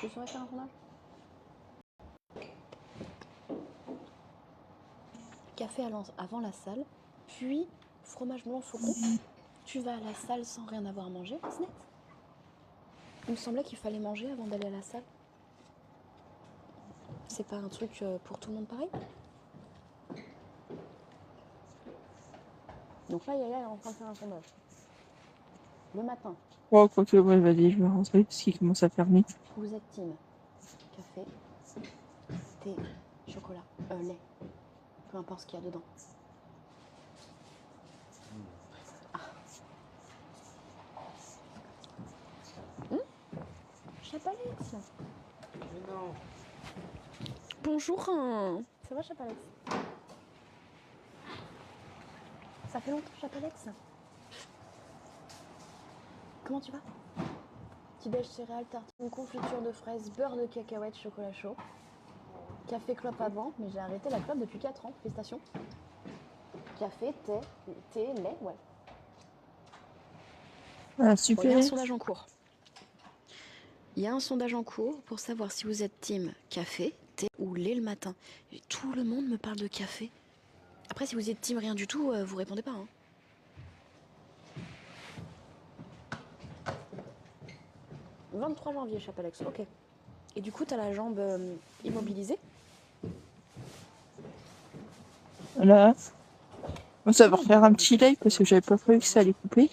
Tu saurais faire un sondage? Café avant la salle, puis fromage blanc faucon. Tu vas à la salle sans rien avoir à manger, c'est net. Il me semblait qu'il fallait manger avant d'aller à la salle. C'est pas un truc pour tout le monde pareil? Donc là, Yaya est en train de faire un sondage. Le matin, Oh, quoique, ouais, vas-y, je vais rentrer parce qu'il commence à faire nuit. vous êtes team café, thé, chocolat, lait. Peu importe ce qu'il y a dedans. Chapalex. Mais non. Bonjour. Ça va, Chapalex? Ça fait longtemps, Chapalex. Comment tu vas? Petit déj céréales, tartine, confiture de fraises, beurre de cacahuètes, chocolat chaud. Café clope avant, mais j'ai arrêté la clope depuis 4 ans. Félicitations. Café, thé, lait, ouais. Ah, Bon, il y a super. un sondage en cours. Il y a un sondage en cours pour savoir si vous êtes team café, thé ou lait le matin. Et tout le monde me parle de café. Après, si vous êtes team rien du tout, vous répondez pas. Hein. « 23 janvier, Chapalex, ok. Et du coup, t'as la jambe immobilisée? Voilà. Bon, ça va refaire un petit live parce que j'avais pas prévu que ça allait couper.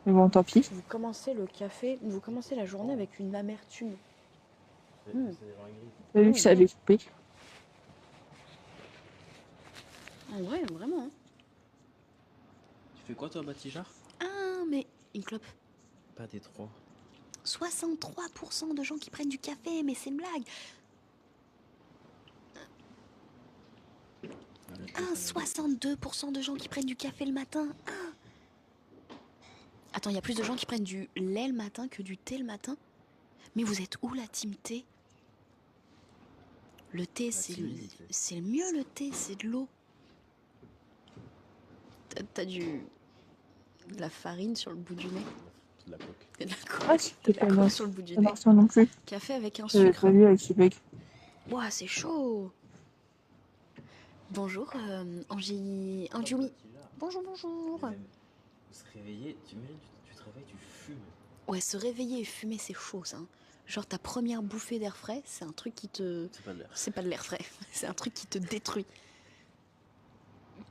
Mais bon, tant pis. Vous commencez le café, vous commencez la journée avec une amertume. C'est des gens aigris. J'ai vu que ça allait couper. En vrai, vraiment. Hein. Tu fais quoi toi, Batijar? Ah, mais une clope. Pas des trois. 63% de gens qui prennent du café, mais c'est une blague. Ah, 62% de gens qui prennent du café le matin. Ah. Attends, il y a plus de gens qui prennent du lait le matin que du thé le matin. Mais vous êtes où la team thé? Le thé, c'est le mieux le thé, c'est de l'eau. T'as de la farine sur le bout du nez. De la coque. Et de la Ah, coque, c'était de la pas coque mal. sur le bout du Ça nez. marche pas non plus. Café avec un J'avais sucre. pas vu avec ce bec. Ouah, c'est chaud. Bonjour, Anjumi. Bonjour, bonjour. Même se réveiller, tu te réveilles, tu fumes. Ouais, se réveiller et fumer, c'est chaud, ça. Hein. Genre, ta première bouffée d'air frais, c'est un truc qui te... C'est pas de l'air. C'est pas de l'air frais, c'est un truc qui te détruit.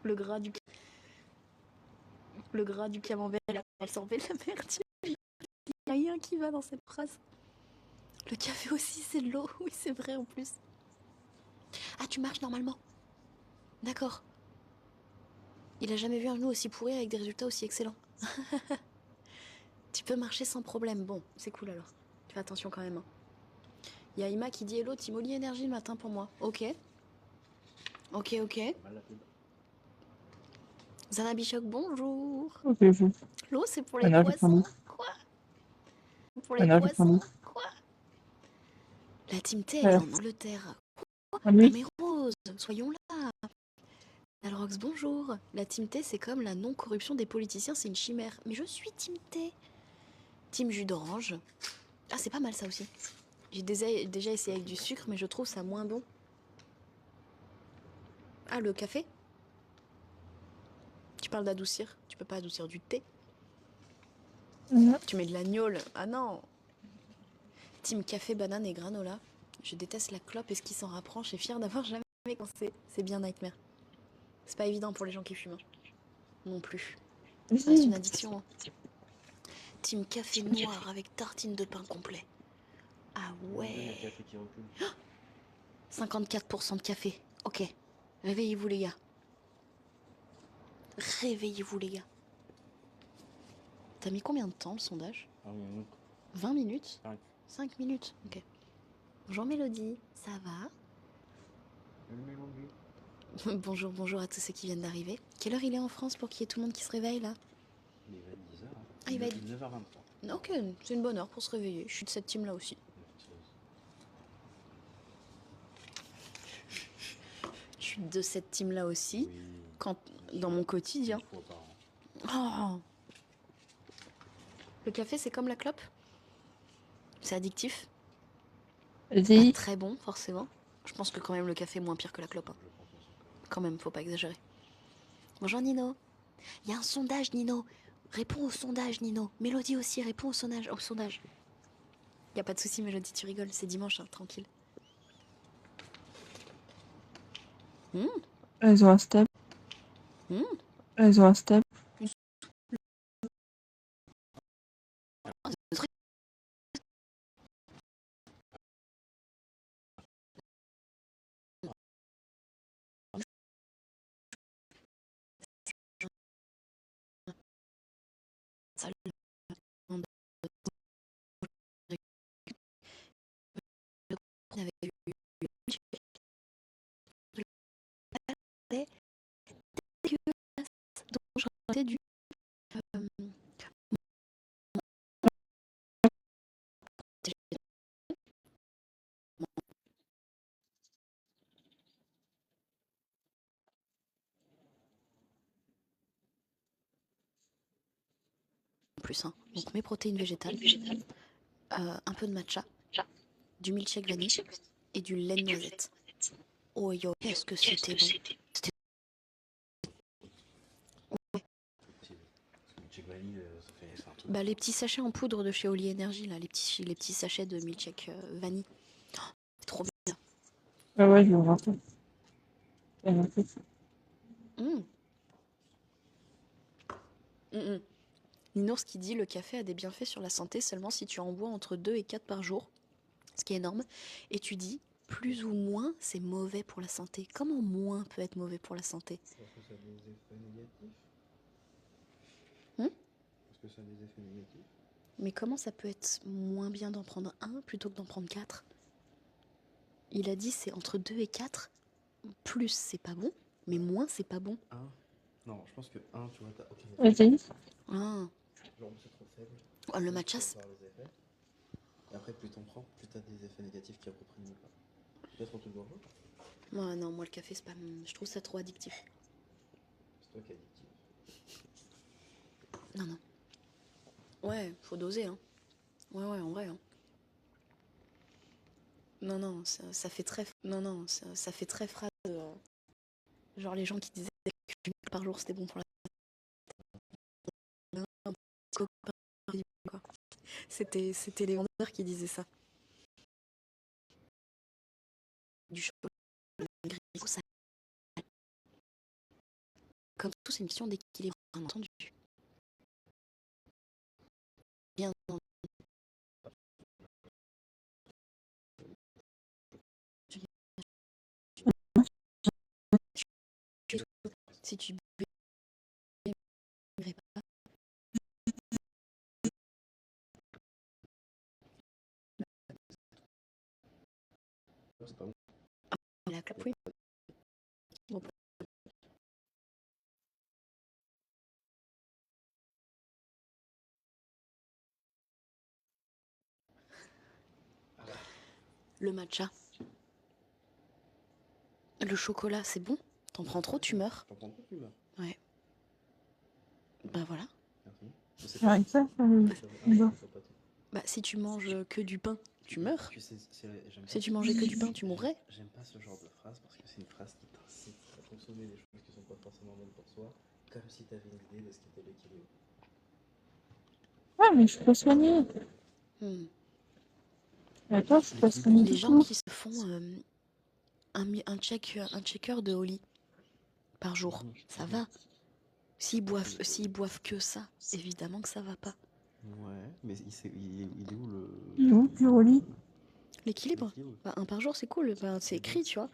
Le gras du camembert, elle s'en fait de la merde. Il y a rien qui va dans cette phrase. Le café aussi, c'est de l'eau. Oui, c'est vrai en plus. Ah, tu marches normalement. D'accord. Il a jamais vu un genou aussi pourri avec des résultats aussi excellents. Tu peux marcher sans problème. Bon, c'est cool alors. Fais attention quand même. Hein. Il y a Ima qui dit hello, Timoli énergie le matin pour moi. Ok. Ok, ok. Zana Bichok, bonjour. Ok, vous. L'eau, c'est pour les Anna, poissons. Quoi? Pour les Anna, poissons. Quoi? La team T, elle est en Angleterre. Quoi? Ah, oui. Mais Rose, soyons là. Alrox, bonjour. La team T, c'est comme la non-corruption des politiciens, c'est une chimère. Mais je suis team T. Team jus d'orange. Ah, c'est pas mal ça aussi. J'ai déjà essayé avec du sucre, mais je trouve ça moins bon. Ah, le café? Tu parles d'adoucir. Tu peux pas adoucir du thé. Tu mets de l'agnole. Ah non. Team café, banane et granola. Je déteste la clope et ce qui s'en rapproche et fier d'avoir jamais commencé. C'est bien Nightmare. C'est pas évident pour les gens qui fument. Hein. Non plus. Ça reste une addiction. Hein. Team café noir avec tartine de pain complet. Ah ouais. 54% de café. Ok. Réveillez-vous les gars. Réveillez-vous les gars. T'as mis combien de temps le sondage? 20 minutes 5 minutes. Ok. Bonjour Mélodie, ça va? Bonjour, bonjour à tous ceux qui viennent d'arriver. Quelle heure il est en France pour qu'il y ait tout le monde qui se réveille là? Il va être 10h. Ah, il va être 9h23. Ok, c'est une bonne heure pour se réveiller. Je suis de cette team là aussi. Je suis de cette team là aussi. Oui. Quand dans mon quotidien. Oh. Le café c'est comme la clope? C'est addictif? Pas Vas-y. très bon, forcément. Je pense que quand même le café est moins pire que la clope. Hein. Je pense aussi. Quand même, faut pas exagérer. Bonjour Nino. Il y a un sondage, Nino. Réponds au sondage, Nino. Mélodie aussi, réponds au sondage. Y a pas de souci, Mélodie, tu rigoles. C'est dimanche, hein, tranquille. Elles ont un step. Mmh. Elles ont un step. Du plus, hein. Donc mes protéines végétales, un peu de matcha, du milkshake vanille et du lait de noisette. Oh yo, qu'est-ce que c'était bon. C'était Check vanille, c'est un truc. bah, les petits sachets en poudre de chez Oli Energy, là, les petits sachets de milkshake vanille. Oh, c'est trop bien. Ah ouais, je me rappelle. Mmh. Mmh. Ninours qui dit le café a des bienfaits sur la santé seulement si tu en bois entre 2 et 4 par jour, ce qui est énorme. Et tu dis plus ou moins c'est mauvais pour la santé. Comment moins peut être mauvais pour la santé? Parce que ça a des effets négatifs. Hum Parce que ça a des effets négatifs. Mais comment ça peut être moins bien d'en prendre un plutôt que d'en prendre 4? Il a dit c'est entre 2 et 4. Plus c'est pas bon, mais moins c'est pas bon. Un. Non, je pense que un, tu vois, t'as aucun effet. Vas-y. Ah. Genre, c'est trop faible. Oh, le Tu matcha, vas avoir les effets. Et après, plus t'en prends, plus t'as des effets négatifs qui reprennent pas. Peut-être un truc gorgeux. non, moi le café c'est pas. Je trouve ça trop addictif. C'est toi qui es addictif. Non. Ouais, faut doser, hein. Ouais, en vrai, hein. Non, ça fait très. Non, ça fait très phrase. Genre les gens qui disaient que 1 par jour c'était bon pour la. Quoi. C'était les vendeurs qui disaient ça. Du chocolat gris, ça. Comme tout, c'est une question d'équilibre, bien entendu. Bien entendu. Si tu buvais pas, C'est pas bon. la clope, oui. Bon, le matcha, le chocolat, c'est bon. T'en prends trop, tu meurs. T'en prends trop, tu meurs. Ouais. Bah voilà. Merci. Je sais Ouais, ça, bon. Bah si tu manges que du pain, tu meurs. Tu sais, j'aime Si pas. tu mangeais que du pain, tu mourrais. J'aime pas ce genre de phrase parce que c'est une phrase qui t'incite à consommer des choses qui sont pas forcément bonnes pour soi, comme si t'avais une idée de ce qu'était l'équilibre. Ouais, mais je suis pas soignée. Hmm. Attends, je suis pas soignée Les du gens tout. qui se font un checker de Oli par jour, ça va. S'ils boivent que ça, évidemment que ça va pas. Ouais, mais il est où le. Non, plus au lit. L'équilibre, bah, un par jour c'est cool, bah, c'est écrit, tu vois.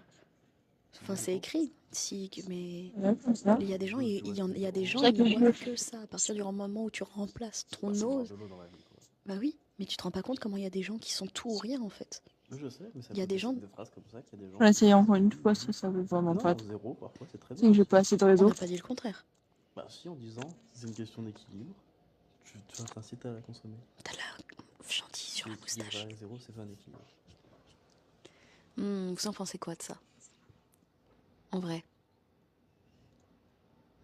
Enfin, c'est écrit. Si, mais Ouais, comme ça. il y a des gens, il y a des gens, Ça ils que ne je boivent veux. que ça. À partir du moment où tu remplaces ton C'est boire ose, de l'eau dans la vie, quoi. bah oui, mais tu te rends pas compte comment il y a des gens qui sont tout ou rien en fait. Mais je sais, mais ça Il y a peut des gens, des phrases comme ça qu'il y a des gens. Je vais essayer encore une fois si ça veut vraiment Non, pas être. zéro, parfois c'est très C'est bien. que j'ai pas assez de on réseau. n'a pas dit le contraire. Bah, si, en disant, c'est une question d'équilibre, tu vas t'inciter à la consommer. T'as la chantilly sur la moustache. L'équilibre à zéro, c'est pas un équilibre. Vous en pensez quoi de ça? En vrai.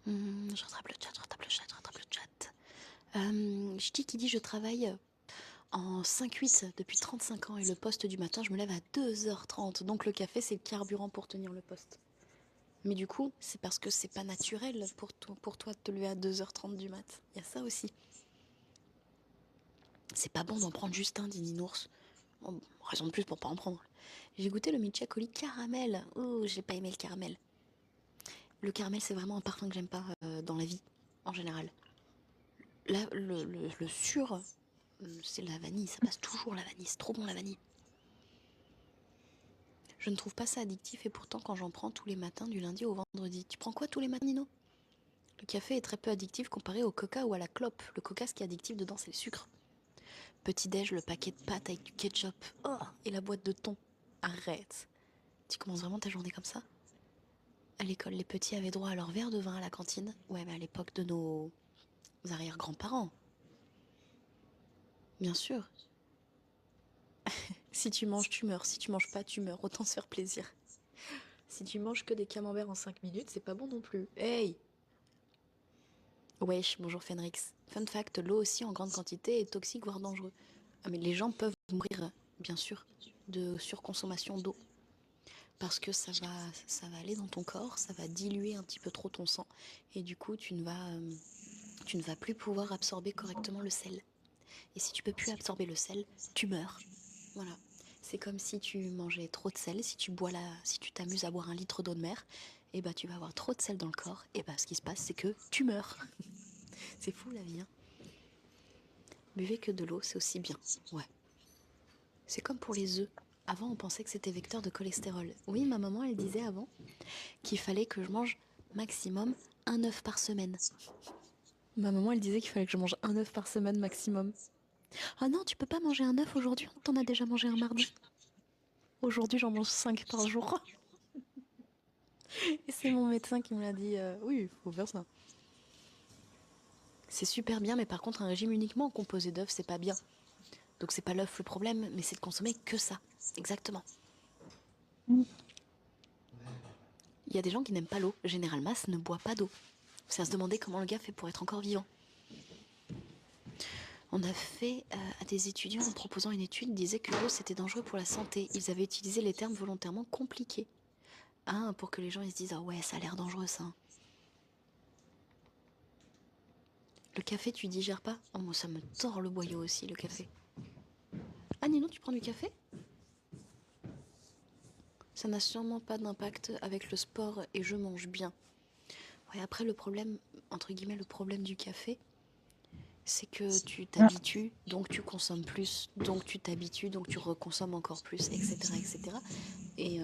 Je rattrape le chat. Ch'ti qui dit je travaille en 5-8 depuis 35 ans et le poste du matin, je me lève à 2h30. Donc le café, c'est le carburant pour tenir le poste. Mais du coup, c'est parce que c'est pas naturel pour toi de te lever à 2h30 du mat. Il y a ça aussi. C'est pas bon d'en prendre juste un, dit Ninours. Bon, raison de plus pour pas en prendre. J'ai goûté le milkshake au lit caramel. Oh, j'ai pas aimé le caramel. Le caramel, c'est vraiment un parfum que j'aime pas dans la vie, en général. Là, le sûr, c'est la vanille. Ça passe toujours la vanille. C'est trop bon la vanille. Je ne trouve pas ça addictif et pourtant quand j'en prends tous les matins du lundi au vendredi. Tu prends quoi tous les matins, Nino? Le café est très peu addictif comparé au coca ou à la clope. Le coca, ce qui est addictif dedans, c'est le sucre. Petit-déj, le paquet de pâtes avec du ketchup. Oh, et la boîte de thon. Arrête. Tu commences vraiment ta journée comme ça? À l'école, les petits avaient droit à leur verre de vin à la cantine. Ouais, mais à l'époque de nos arrière-grands-parents. Bien sûr. Si tu manges, tu meurs. Si tu manges pas, tu meurs. Autant se faire plaisir. Si tu manges que des camemberts en 5 minutes, c'est pas bon non plus. Hey! Wesh, bonjour Fenrix. Fun fact, l'eau aussi en grande quantité est toxique voire dangereux. Ah, mais les gens peuvent mourir, bien sûr, de surconsommation d'eau. Parce que ça va aller dans ton corps, ça va diluer un petit peu trop ton sang. Et du coup, tu ne vas plus pouvoir absorber correctement le sel. Et si tu peux plus absorber le sel, tu meurs. Voilà. C'est comme si tu mangeais trop de sel, si tu t'amuses à boire 1 litre d'eau de mer, et bah tu vas avoir trop de sel dans le corps, et bah ce qui se passe c'est que tu meurs. C'est fou la vie, hein. Buvez que de l'eau, c'est aussi bien. Ouais. C'est comme pour les œufs. Avant on pensait que c'était vecteur de cholestérol. Oui, ma maman elle disait avant qu'il fallait que je mange maximum 1 œuf par semaine. Ma maman elle disait qu'il fallait que je mange 1 œuf par semaine maximum. Ah non, tu peux pas manger un œuf aujourd'hui, t'en as déjà mangé un mardi. Aujourd'hui, j'en mange 5 par jour. Et c'est mon médecin qui me l'a dit. Oui, il faut faire ça. C'est super bien, mais par contre, un régime uniquement composé d'œufs, c'est pas bien. Donc c'est pas l'œuf le problème, mais c'est de consommer que ça. Exactement. Il y a des gens qui n'aiment pas l'eau. Général Masse ne boit pas d'eau. C'est à se demander comment le gars fait pour être encore vivant. On a fait à des étudiants en proposant une étude, ils disaient que l'eau c'était dangereux pour la santé. Ils avaient utilisé les termes volontairement compliqués. Ah, pour que les gens ils se disent ah ouais, ça a l'air dangereux ça. Le café, tu digères pas? Oh, moi ça me tord le boyau aussi, le café. Ah Nino, tu prends du café? Ça n'a sûrement pas d'impact avec le sport et je mange bien. Ouais, après le problème, entre guillemets, le problème du café, c'est que tu t'habitues, donc tu consommes plus, donc tu t'habitues, donc tu reconsommes encore plus, etc. etc. Et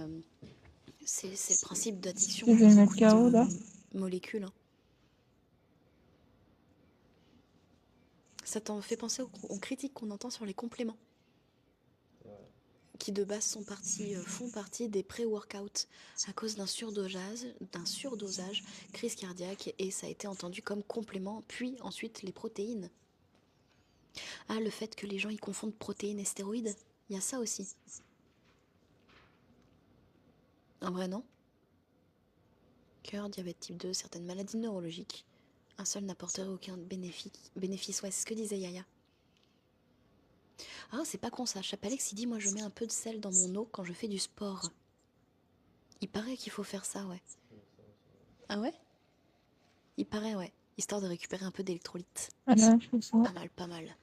c'est le principe d'addiction Je pour vais mettre beaucoup KO là. de molécules. Hein. Ça t'en fait penser aux critiques qu'on entend sur les compléments. Qui de base font partie des pré-workouts à cause d'un surdosage, crise cardiaque, et ça a été entendu comme complément, puis ensuite les protéines. Ah, le fait que les gens ils confondent protéines et stéroïdes, il y a ça aussi. En vrai, non. Cœur, diabète type 2, certaines maladies neurologiques. Un seul n'apporterait aucun bénéfice. Ouais, c'est ce que disait Yaya. Ah, c'est pas con ça. Chapalex, il dit moi je mets un peu de sel dans mon eau quand je fais du sport. Il paraît qu'il faut faire ça, ouais. Ah ouais? Il paraît, ouais. Histoire de récupérer un peu d'électrolytes. Voilà, je fais ça. Pas mal, pas mal.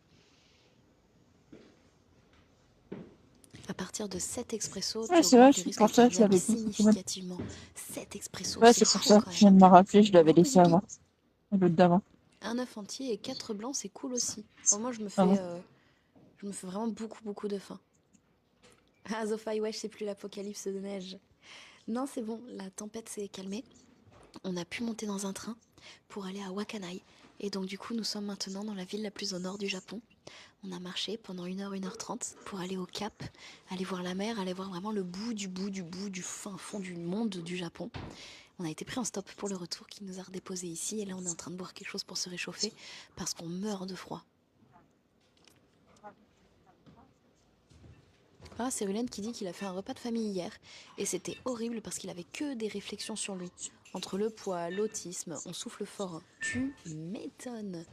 À partir de 7 expresso, Ouais, tu c'est vrai, augmentes les c'est risques pour ça que je cardiaques l'avais dit. significativement. 7 expresso, Ouais, c'est c'est pour fou ça. quand Je viens même. de me rappeler, je l'avais Bonjour laissé Yuki. avant. L'autre d'avant. Un œuf entier et 4 blancs, c'est cool aussi. Bon, moi, Ah bon. je me fais vraiment beaucoup, beaucoup de faim. Ah, Zofai, wesh, c'est plus l'apocalypse de neige. Non, c'est bon, la tempête s'est calmée. On a pu monter dans un train pour aller à Wakkanai. Et donc, du coup, nous sommes maintenant dans la ville la plus au nord du Japon. On a marché pendant 1h, 1h30 pour aller au Cap, aller voir la mer, aller voir vraiment le bout du fin fond du monde du Japon. On a été pris en stop pour le retour qui nous a redéposé ici. Et là, on est en train de boire quelque chose pour se réchauffer parce qu'on meurt de froid. Ah, c'est Rulen qui dit qu'il a fait un repas de famille hier et c'était horrible parce qu'il avait que des réflexions sur lui. Entre le poids, l'autisme, on souffle fort. Hein. Tu m'étonnes.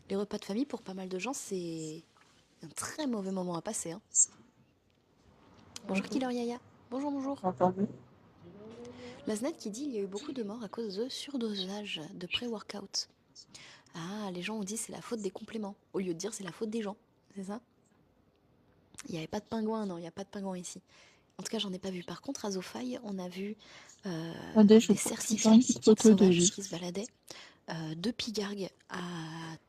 Les repas de famille, pour pas mal de gens, c'est Un très mauvais moment à passer. Hein. Bonjour Killer Yaya. Bonjour, bonjour. Entendu. Laznat qui dit il y a eu beaucoup de morts à cause de surdosage de pré-workout. Ah, les gens ont dit c'est la faute des compléments, au lieu de dire c'est la faute des gens. C'est ça? Il n'y avait pas de pingouin, non, il n'y a pas de pingouin ici. En tout cas, j'en ai pas vu. Par contre, à Zofaï, on a vu Attendez, je des prends cerciformes une petite photo de sauvages lui. qui se baladaient, 2 pigargues à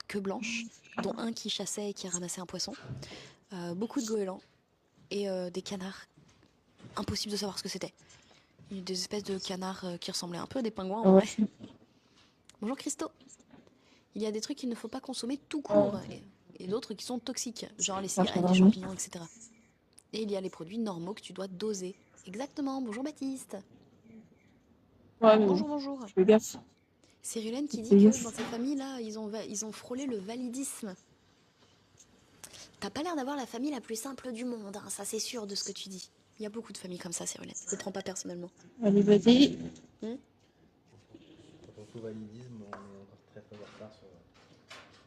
queue blanche, dont un qui chassait et qui ramassait un poisson, beaucoup de goélands et des canards. Impossible de savoir ce que c'était. Des espèces de canards qui ressemblaient un peu à des pingouins en Ouais. vrai. Bonjour Christo. Il y a des trucs qu'il ne faut pas consommer tout court et d'autres qui sont toxiques, genre les cigarettes, les champignons, etc. Et il y a les produits normaux que tu dois doser. Exactement. Bonjour Baptiste. Ouais, mais Bonjour, bonjour. je fais gaffe. Cyrulène qui dit Fais que gaffe. dans sa famille, là, ils ont frôlé le validisme. T'as pas l'air d'avoir la famille la plus simple du monde, hein, ça c'est sûr de ce que tu dis. Il y a beaucoup de familles comme ça, Cyrulène. Je le prends pas personnellement. Allez, vas-y. Quand on trouve validisme, on est encore très très en retard sur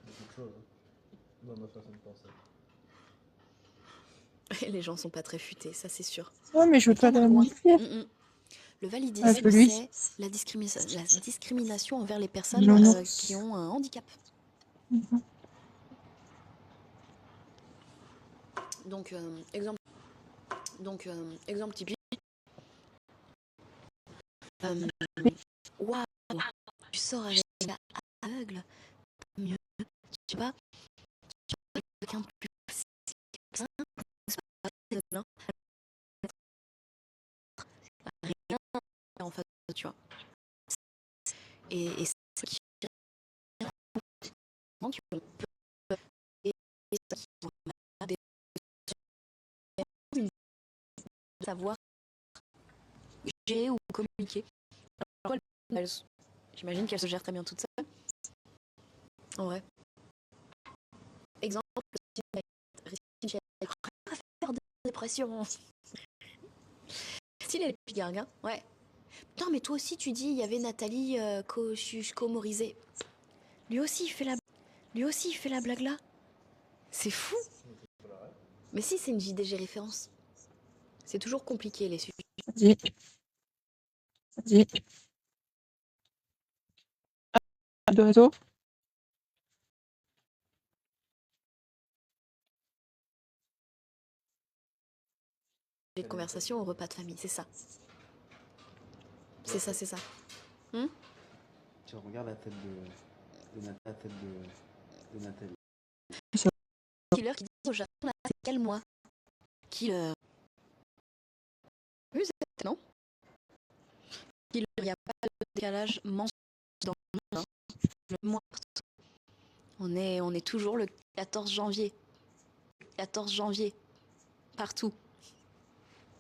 beaucoup de choses. Hein. Dans ma façon de penser. Et les gens sont pas très futés, ça c'est sûr. Ouais, mais je veux Les pas la canards, montrer. Le Ah, validisme, lui. c'est la discrimination envers les personnes Non. qui ont un handicap. Donc, exemple typique. Waouh, tu sors avec un gars aveugle, mieux, tu sais pas, tu sors avec quelqu'un de plus sain, c'est pas aveugle, hein. Rien en face de toi, tu vois. Et c'est qui savoir gérer ou communiquer. Alors, j'imagine qu'elle se gère très bien toute seule. En vrai. Exemple, faire de dépression. Style les pigargues, ouais. Putain, mais toi aussi tu dis, il y avait Nathalie Kosciusko-Morizet. Lui aussi il fait la blague là. C'est fou. Mais si, c'est une JDG référence. C'est toujours compliqué les sujets. Vas-y. Vas-y. D'oiseau. De conversation au repas de famille, c'est ça. C'est ça, c'est ça. Tu regardes la tête de Nathalie. Killer qui dit au Japon, là, c'est quel mois? Killer. Oui, c'est non. Killer, il n'y a pas de décalage mensuel dans le monde. Hein. Le mois. On est toujours le 14 janvier. 14 janvier. Partout.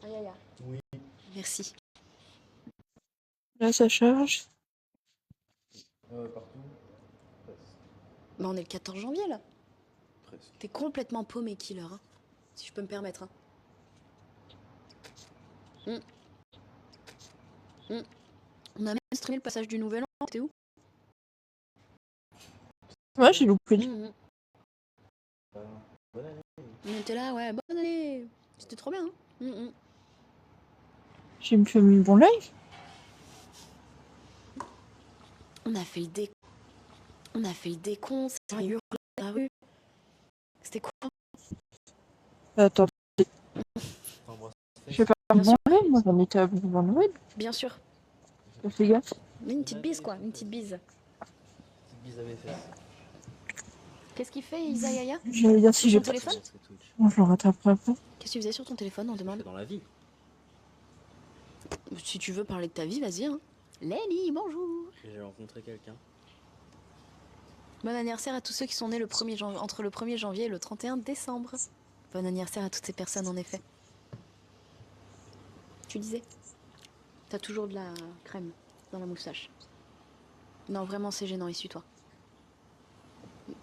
Aïe, aïe, aïe. Oui. Merci. Là, ça charge. Partout. Presque. Mais on est le 14 janvier là. Presque. T'es complètement paumé, Killer. Hein. Si je peux me permettre. Hein. On a même streamé le passage du Nouvel An. T'es où? Ouais, j'ai loupé. Bonne année. On était là, ouais, bonne année. C'était trop bien. Hein. J'ai me fait un bon live. On a fait le décompte. C'était hurlé dans la rue. C'était quoi? Attends, T'embrasses. je fais pas un bon live, moi j'en étais à bon Noël. Bien sûr. Fais gaffe. Une petite bise, quoi. Une petite bise. Petite bise à mes fesses. Qu'est-ce qu'il fait, Isayaya? J'allais dire si Sur j'ai ton pas. téléphone? Bon, je le rattraperai après. Qu'est-ce que tu faisais sur ton téléphone, on demande? Dans la vie. Si tu veux parler de ta vie, vas-y. Hein. Lélie, bonjour. J'ai rencontré quelqu'un. Bon anniversaire à tous ceux qui sont nés entre le 1er janvier et le 31 décembre. Bon anniversaire à toutes ces personnes, en effet. Tu disais? T'as toujours de la crème dans la moustache. Non, vraiment, c'est gênant, essuie-toi.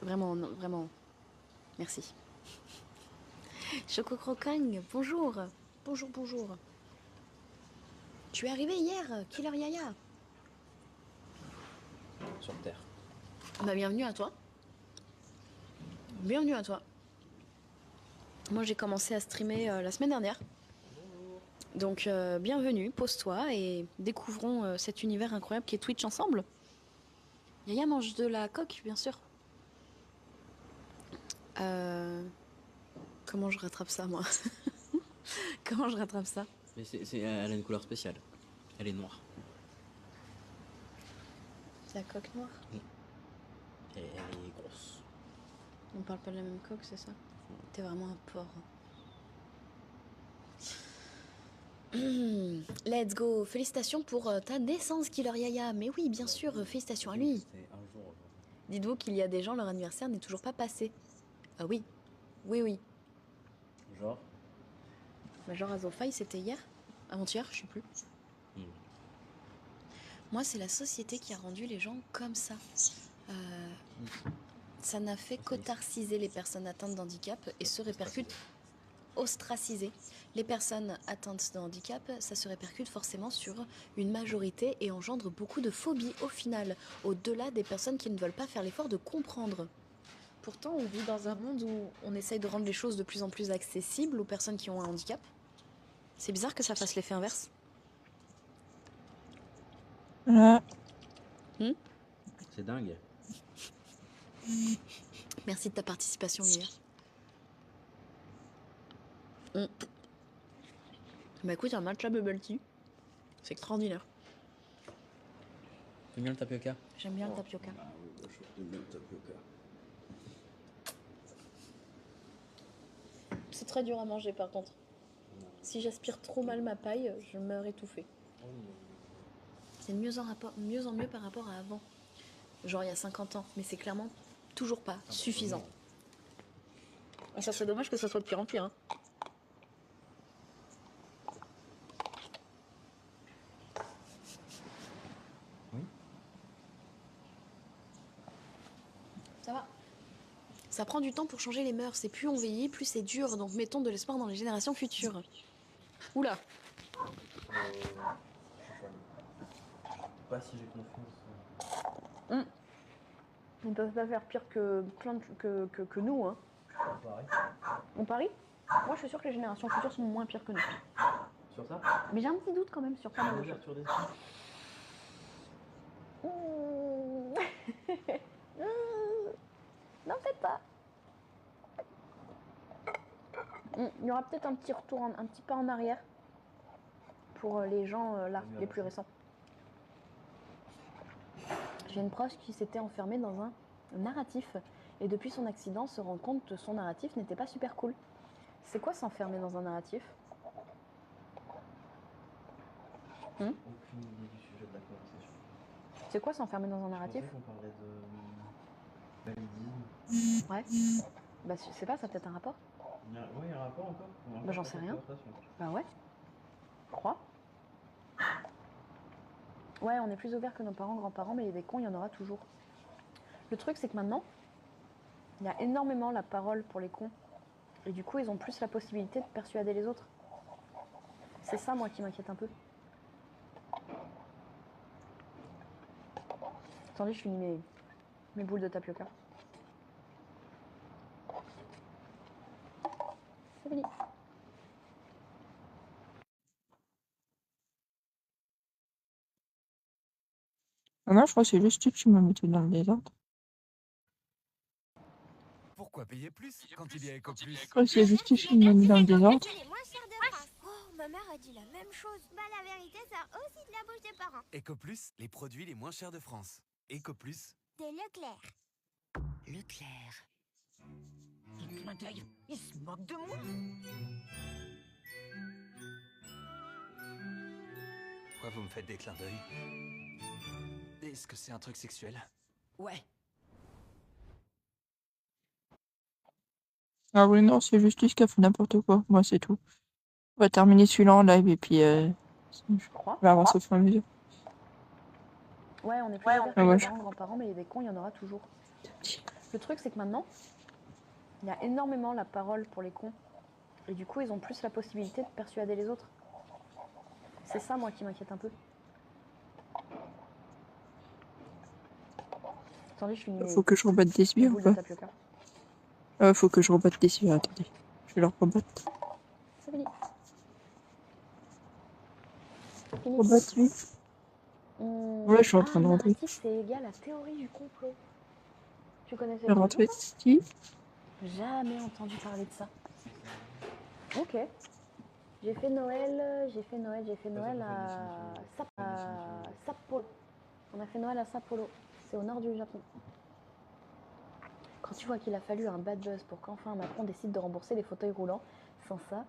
Vraiment, non, vraiment. Merci. Choco Crocagne, bonjour. Bonjour. Tu es arrivé hier, Killer Yaya. Sur Terre. Bah, bienvenue à toi. Bienvenue à toi. Moi, j'ai commencé à streamer la semaine dernière. Donc, bienvenue, pose-toi et découvrons cet univers incroyable qui est Twitch ensemble. Yaya mange de la coque, bien sûr. Comment je rattrape ça, moi? Comment je rattrape ça? Mais elle a une couleur spéciale. Elle est noire. La coque noire? Elle est grosse. On parle pas de la même coque, c'est ça? T'es vraiment un porc. Let's go. Félicitations pour ta naissance, Killer Yaya. Mais oui, bien sûr, félicitations à lui. C'était un jour aujourd'hui. Dites-vous qu'il y a des gens, leur anniversaire n'est toujours pas passé. Ah oui. Oui, oui. Genre Bah, genre Azofai, c'était hier? Avant-hier, je sais plus. Moi, c'est la société qui a rendu les gens comme ça. Ça n'a fait qu'autarciser les personnes atteintes d'handicap et se répercute ostraciser. Les personnes atteintes de handicap, ça se répercute forcément sur une majorité et engendre beaucoup de phobies au final, au-delà des personnes qui ne veulent pas faire l'effort de comprendre. Pourtant, on vit dans un monde où on essaye de rendre les choses de plus en plus accessibles aux personnes qui ont un handicap. C'est bizarre que ça fasse l'effet inverse. Voilà. C'est dingue. Merci de ta participation, Yaya. Bah écoute, un matcha bubble tea, c'est extraordinaire. T'aimes bien le tapioca? J'aime bien le tapioca. Ah oui, moi je bien le tapioca. C'est très dur à manger par contre. Si j'aspire trop mal ma paille, je meurs étouffée. C'est de mieux en mieux par rapport à avant. Genre il y a 50 ans, mais c'est clairement toujours pas suffisant. Ah, ça serait dommage que ça soit de pire en pire. Hein. Oui. Ça va. Ça prend du temps pour changer les mœurs. Et plus on vieillit, plus c'est dur. Donc mettons de l'espoir dans les générations futures. Oula. Je sais pas si j'ai confiance. Ils ne peuvent pas faire pire que plein de, que nous. Hein. Pareil. On parie? Moi je suis sûre que les générations futures sont moins pires que nous. Sur ça? Mais j'ai un petit doute quand même sur pas mal de choses. L'ouverture des Non, peut-être pas. Il y aura peut-être un petit retour, un petit pas en arrière pour les gens là, les plus récents. J'ai une proche qui s'était enfermée dans un narratif et depuis son accident se rend compte que son narratif n'était pas super cool. C'est quoi s'enfermer dans un narratif? Aucune idée du sujet de la conversation. C'est quoi s'enfermer dans un narratif? Je pensais qu'on parlait de validisme. Ouais. Bah je sais pas, ça a peut-être un rapport? Ouais, il y a un rapport encore? Bah j'en sais rien. Bah ouais. Je crois. Ouais, on est plus ouvert que nos parents, grands-parents, mais des cons, il y en aura toujours. Le truc, c'est que maintenant, il y a énormément la parole pour les cons. Et du coup, ils ont plus la possibilité de persuader les autres. C'est ça, moi, qui m'inquiète un peu. Attendez, je finis mes boules de tapioca. C'est fini. Ah non, je crois que c'est juste qui m'a mis tout dans le désordre. Pourquoi payer plus quand il y a EcoPlus? Je crois que c'est juste qui m'a mis dans le désordre. Les moins chers de France. Oh, ma mère a dit la même chose. Bah, la vérité, ça aussi de la bouche des parents. EcoPlus, les produits les moins chers de France. EcoPlus. De Leclerc. Leclerc. Un clin d'œil, il se moque de moi. Pourquoi vous me faites des clins d'œil? Est-ce que c'est un truc sexuel? Ouais. Ah oui, non, c'est Justice qui a fait n'importe quoi. Moi, c'est tout. On va terminer celui-là en live et puis je crois. vais avancer au fur et à mesure. Ouais, on est plus ouvert que nos parents, grands-parents, mais des cons, il y en aura toujours. Le truc, c'est que maintenant, il y a énormément la parole pour les cons. Et du coup, ils ont plus la possibilité de persuader les autres. C'est ça, moi, qui m'inquiète un peu. Attendez, je finis Faut que je rebatte des mes yeux ou boules de pas? tapioca. Faut que je rebatte des yeux, attendez. Je vais leur rebattre. C'est fini. C'est fini. Rebattre lui. Ouais, je suis en train de rentrer. Narratif, c'est égal à théorie du complot. Tu connaissais Je vais pas rentrer ici. Jamais entendu parler de ça. Ok. J'ai fait Noël à Sapporo. On a fait Noël à Sapporo. C'est au nord du Japon. Quand tu vois qu'il a fallu un bad buzz pour qu'enfin Macron décide de rembourser les fauteuils roulants, sans ça,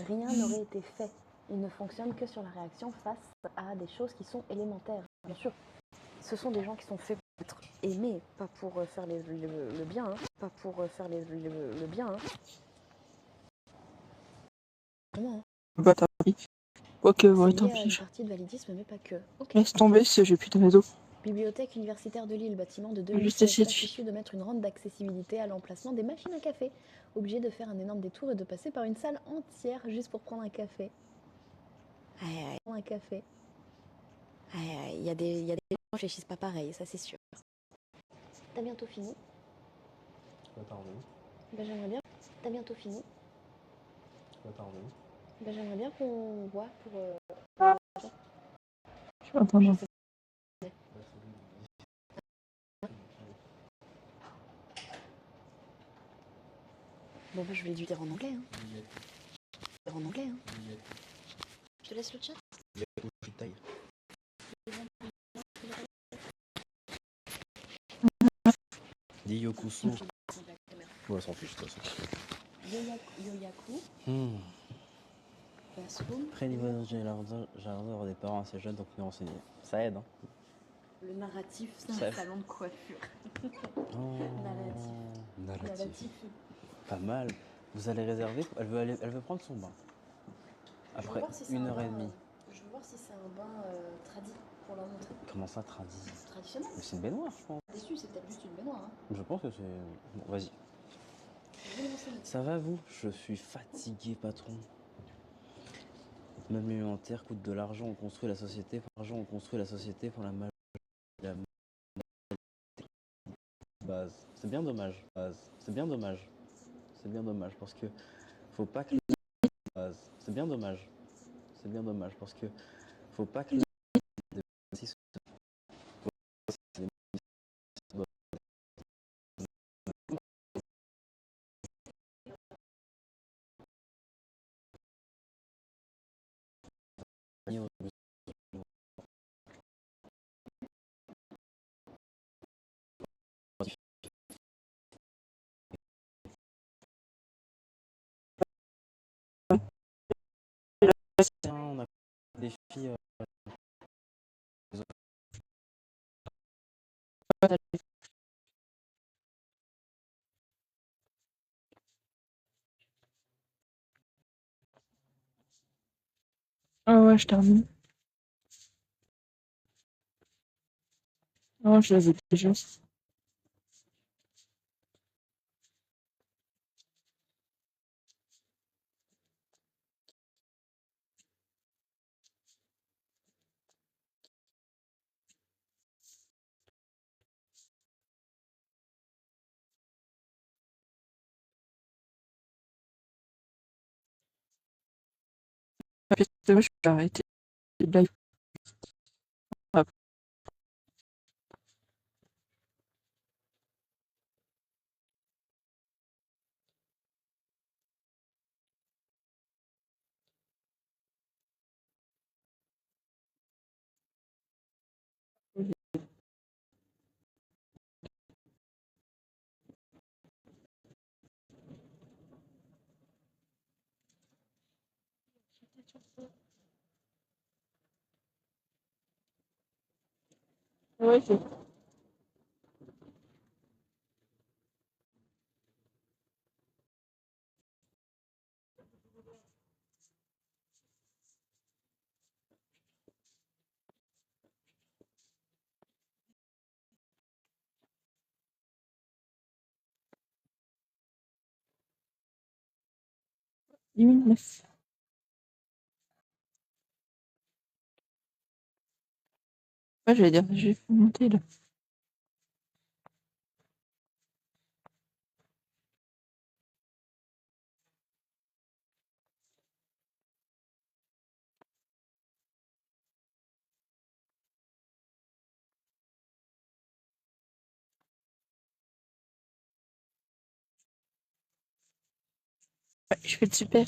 rien n'aurait été fait. Il ne fonctionne que sur la réaction face à des choses qui sont élémentaires. Bien sûr, ce sont des gens qui sont faits pour être aimés, pas pour faire le bien, hein. Pas pour faire le bien. Hein. Vraiment, hein. Rebattre à Paris. Quoique, ouais, C'est tant lié à une pis. partie de validisme, mais pas que. Ok. Laisse tomber si j'ai plus de réseau. Bibliothèque universitaire de Lille, bâtiment de Je 2 vais juste qui essayer est de fichu de mettre une rampe d'accessibilité à l'emplacement des machines à café. Obligé de faire un énorme détour et de passer par une salle entière juste pour prendre un café. Un café. Il y a des gens qui réfléchissent pas pareil, ça c'est sûr. T'as bientôt fini? Pas tarder. Ben j'aimerais bien. T'as bientôt fini? Pas tarder. Ben j'aimerais bien qu'on voit pour. Je suis en train de... Bah, Bon ben je vais lui dire en anglais. Hein. En anglais. Hein. Je te laisse le chat. je taille. Dis Yokusu. Ouais, elle s'en fiche, de toute façon. Yoyaku. Bathroom. Après, niveau jardin des parents assez jeunes, donc mieux renseignés. Ça aide, hein. Le narratif, c'est Ça- un salon de coiffure. Oh, Narratif. Pas mal. Vous allez réserver. Elle veut prendre son bain. Après une heure et demie. Je veux voir si c'est un bain tradit pour leur montrer. Comment ça, tradit? Traditionnel. Mais c'est une baignoire, je pense. Déçu, c'est peut-être juste une baignoire. Hein. Je pense que c'est. Bon, vas-y. Je vais me renseigner. Ça va, vous? Je suis fatigué, patron. Même l'alimentaire coûte de l'argent. On construit la société. Pour la base. C'est bien dommage. C'est bien dommage. C'est bien dommage parce que faut pas que base. C'est bien dommage. C'est bien dommage parce que faut pas que on a des filles. Ah ouais, je termine. Non, je l'avais déjà. Je vais arrêter le live. Ouais, c'est... Neuf. Ouais, j'allais dire, j'ai monté là. Ouais, je fais le super.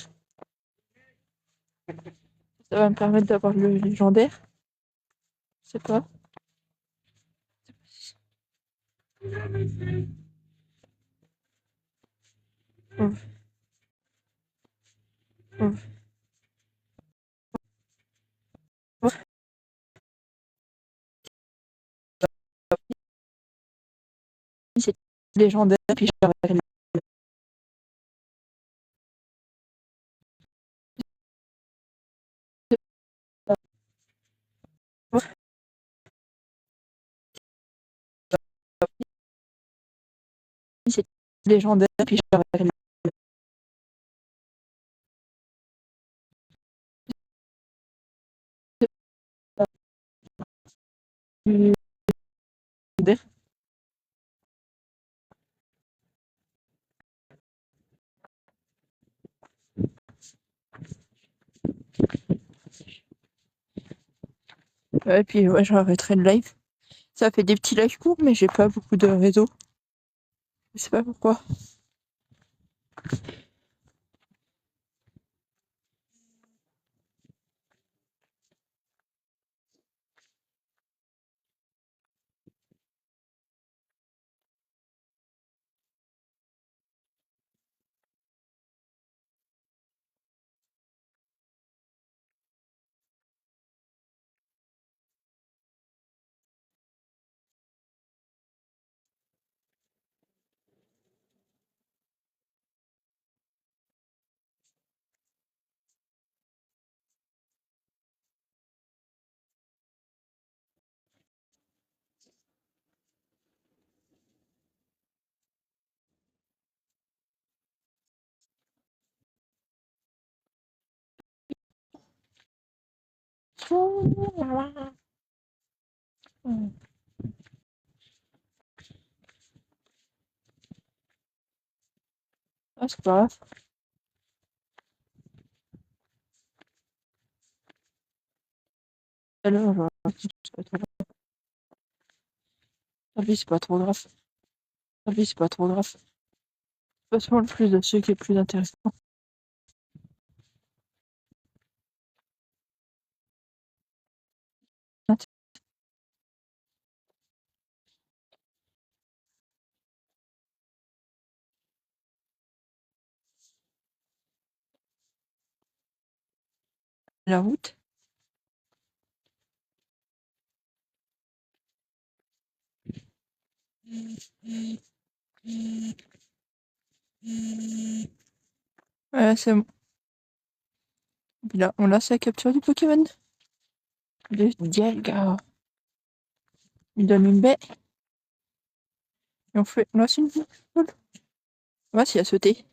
Ça va me permettre d'avoir le légendaire. Je sais pas. Ouf, ouf, ouf. C'est légendaire, puis j'aurai c'est légendaire, puis j'aurai le légendaire. Ouais, puis ouais, j'arrêterai le live. Ça fait des petits lives courts, mais j'ai pas beaucoup de réseau. Je sais pas pourquoi. Ah, c'est pas grave. Alors, c'est pas trop grave. Tant pis, c'est pas trop grave. Tant pis, c'est pas trop grave. De toute façon, le plus de ceux qui est le plus intéressant. La route. Ouais, c'est bon. Puis là, on a sa capture du Pokémon. De Dialga. Il donne une baie. Et on fait. Là, c'est une boule. Ouais, s'il a sauté.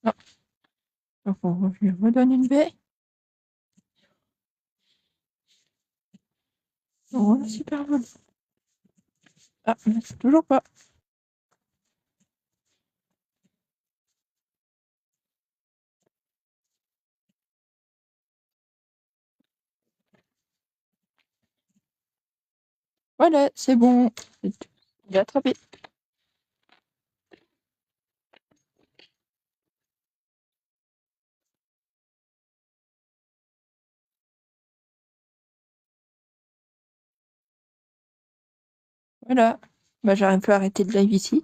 Non. Donc, on lui redonne une baie. Oh, super vol. Ah, mais c'est toujours pas. Voilà, c'est bon. Il a attrapé. Voilà. Bah, j'aurais pu arrêter le live ici.